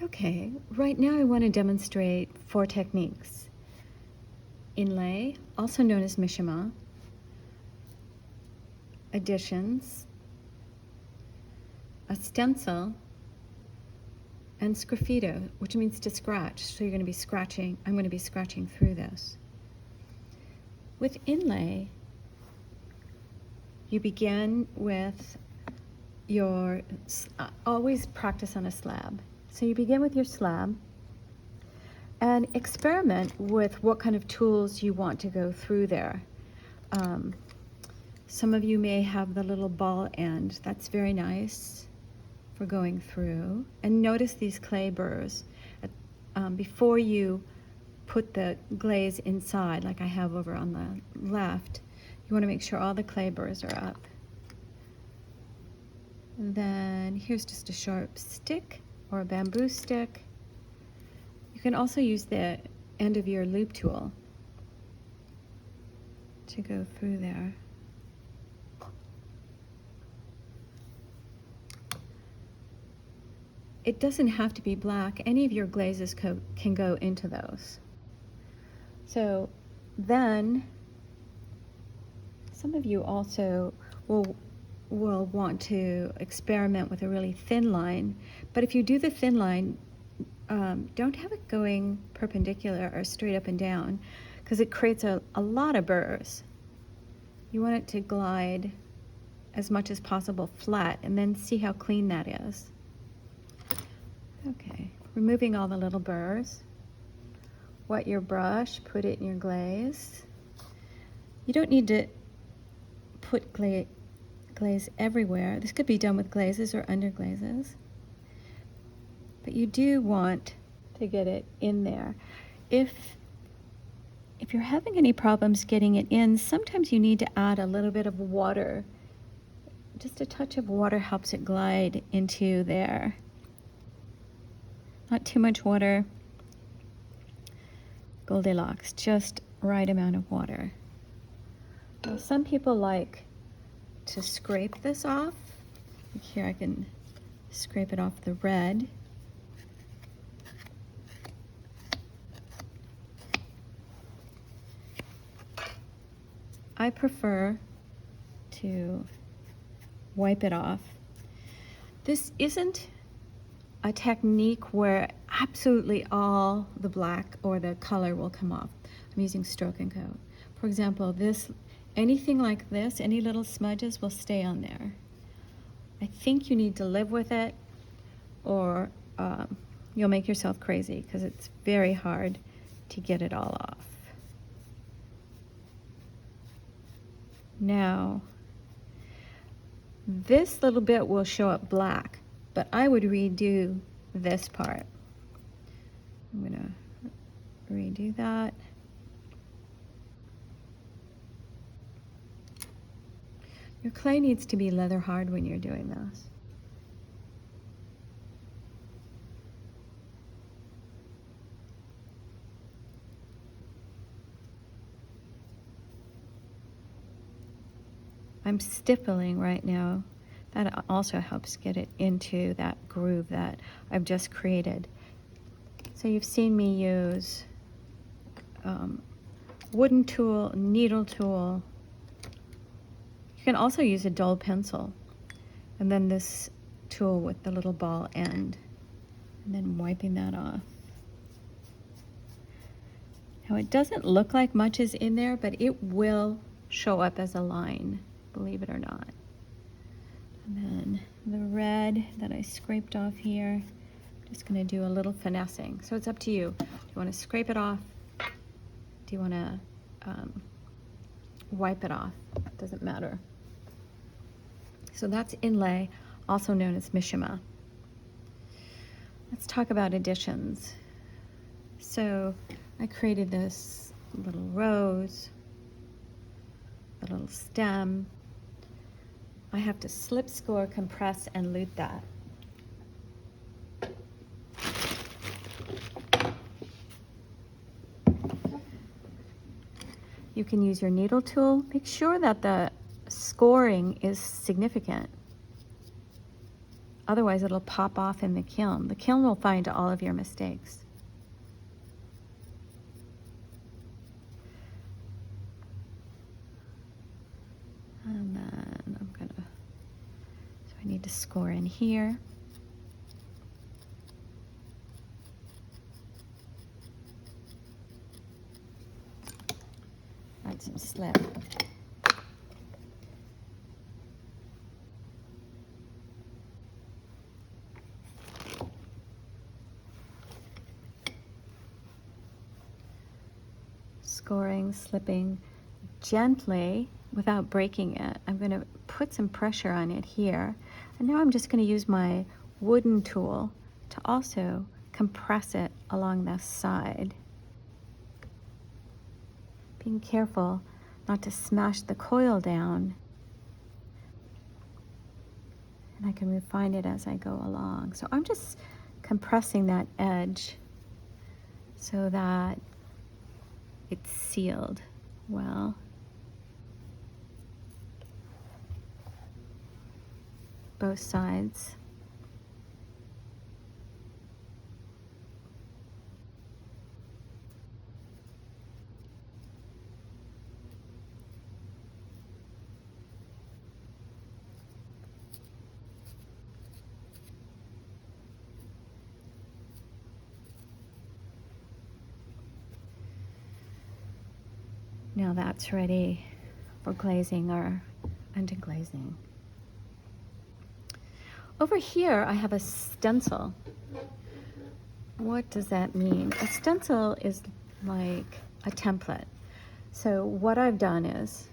Okay, right now I want to demonstrate 4 techniques. Inlay, also known as mishima, additions, a stencil, and sgraffito, which means to scratch. So you're going to be scratching, I'm going to be scratching through this. With inlay, you begin with your, always practice on a slab. So you begin with your slab and experiment with what kind of tools you want to go through there. Some of you may have the little ball end. That's very nice for going through. And notice these clay burrs. Before you put the glaze inside, like I have over on the left, you want to make sure all the clay burrs are up. And then here's just a sharp stick or a bamboo stick. You can also use the end of your loop tool to go through there. It doesn't have to be black. Any of your glazes can go into those. So then, some of you also will want to experiment with a really thin line. But if you do the thin line, don't have it going perpendicular or straight up and down, because it creates a lot of burrs. You want it to glide as much as possible flat, and then see how clean that is. Okay, removing all the little burrs. Wet your brush, put it in your glaze. You don't need to put glaze everywhere. This could be done with glazes or underglazes. But you do want to get it in there. If you're having any problems getting it in, sometimes you need to add a little bit of water. Just a touch of water helps it glide into there. Not too much water. Goldilocks, just right amount of water. Now, some people like to scrape this off. Here I can scrape it off the red. I prefer to wipe it off. This isn't a technique where absolutely all the black or the color will come off. I'm using Stroke and Coat. For example, anything like this, any little smudges will stay on there. I think you need to live with it, or you'll make yourself crazy, because it's very hard to get it all off. Now, this little bit will show up black, but I would redo this part. I'm gonna redo that. Your clay needs to be leather hard when you're doing this. I'm stippling right now. That also helps get it into that groove that I've just created. So you've seen me use wooden tool, needle tool. You can also use a dull pencil, and then this tool with the little ball end, and then wiping that off. Now, it doesn't look like much is in there, but it will show up as a line, believe it or not. And then the red that I scraped off here, I'm just going to do a little finessing. So it's up to you. Do you want to scrape it off? Do you want to wipe it off? It doesn't matter. So that's inlay, also known as mishima. Let's talk about additions. So I created this little rose, a little stem. I have to slip, score, compress, and lute that. You can use your needle tool. Make sure that the scoring is significant. otherwise it'll pop off in the kiln. The kiln will find all of your mistakes. And then I'm gonna, so I need to score in here. Add some slip. Scoring, slipping gently without breaking it. I'm going to put some pressure on it here. And now I'm just going to use my wooden tool to also compress it along the side. Being careful not to smash the coil down. And I can refine it as I go along. So I'm just compressing that edge so that it's sealed well. Both sides. Now that's ready for glazing or underglazing. Over here I have a stencil. What does that mean? A stencil is like a template. So what I've done is,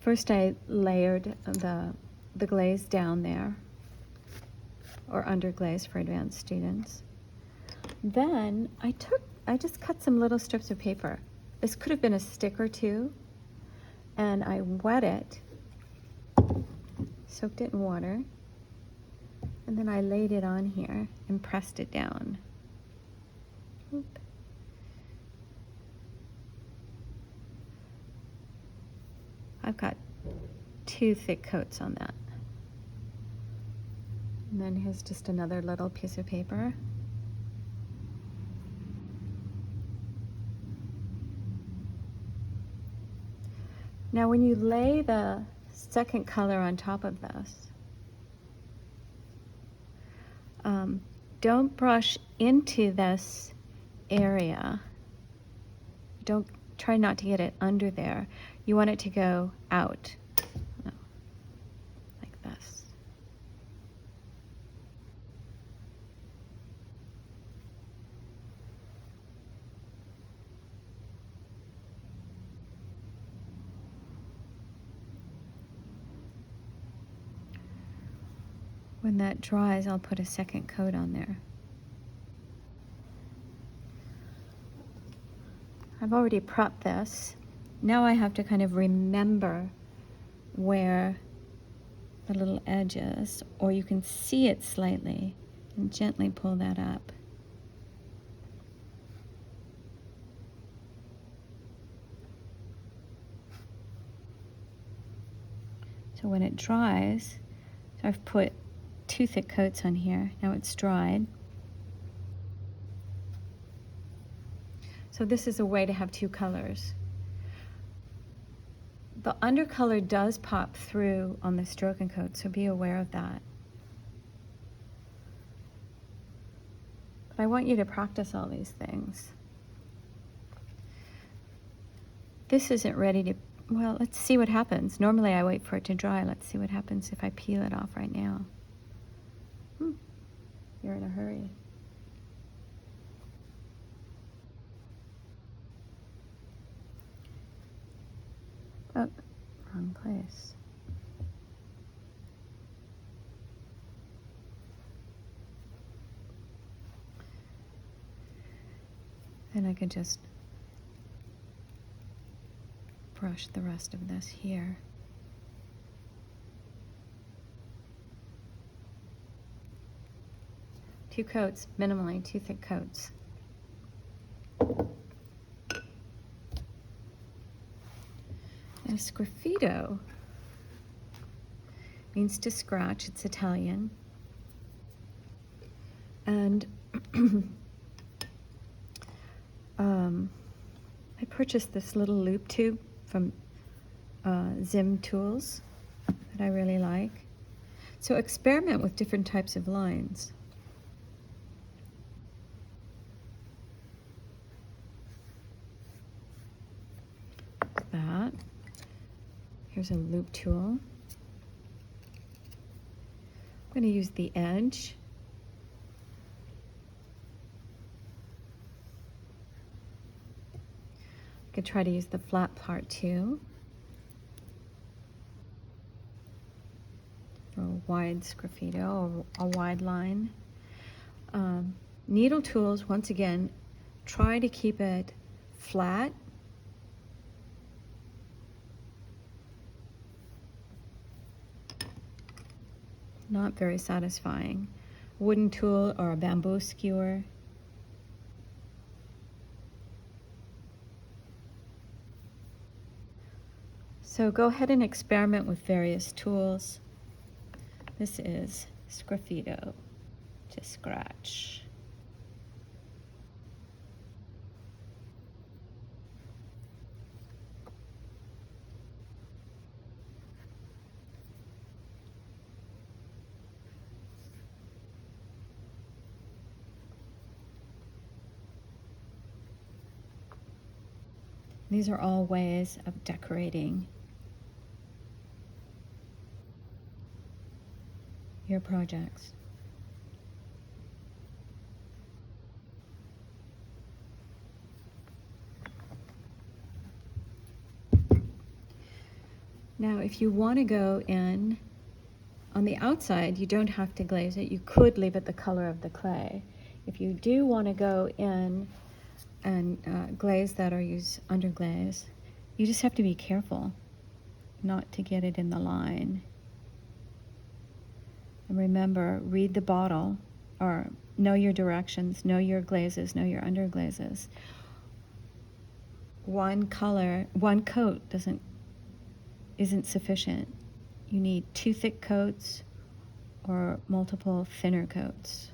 first I layered the glaze down there, or underglaze for advanced students. Then I just cut some little strips of paper. This could have been a stick or two, and I wet it, soaked it in water, and then I laid it on here and pressed it down. Oop. I've got 2 thick coats on that. And then here's just another little piece of paper. Now when you lay the second color on top of this, don't brush into this area. Don't try not to get it under there. You want it to go out, like this. When that dries, I'll put a second coat on there. I've already prepped this. Now I have to kind of remember where the little edge is, or you can see it slightly and gently pull that up. So when it dries, so I've put 2 thick coats on here. Now it's dried. So this is a way to have 2 colors. The undercolor does pop through on the Stroke and Coat, so be aware of that. But I want you to practice all these things. This isn't ready to, well, let's see what happens. Normally I wait for it to dry. Let's see what happens if I peel it off right now. You're in a hurry. Oh, wrong place. Then I could just brush the rest of this here. Two coats, minimally 2 thick coats. And Sgrafitto means to scratch. It's Italian. And I purchased this little loop tube from Zim Tools that I really like. So experiment with different types of lines. Like that. Here's a loop tool. I'm going to use the edge. I could try to use the flat part too. For a wide sgraffito or a wide line. Needle tools, once again, try to keep it flat. Not very satisfying. Wooden tool or a bamboo skewer. So go ahead and experiment with various tools. This is Sgrafitto to scratch. These are all ways of decorating your projects. Now, if you want to go in on the outside, you don't have to glaze it. You could leave it the color of the clay. If you do want to go in and glaze that or use underglaze, you just have to be careful not to get it in the line. And remember, read the bottle, or know your directions, know your glazes, know your underglazes. One color, one coat isn't sufficient. You need 2 thick coats or multiple thinner coats.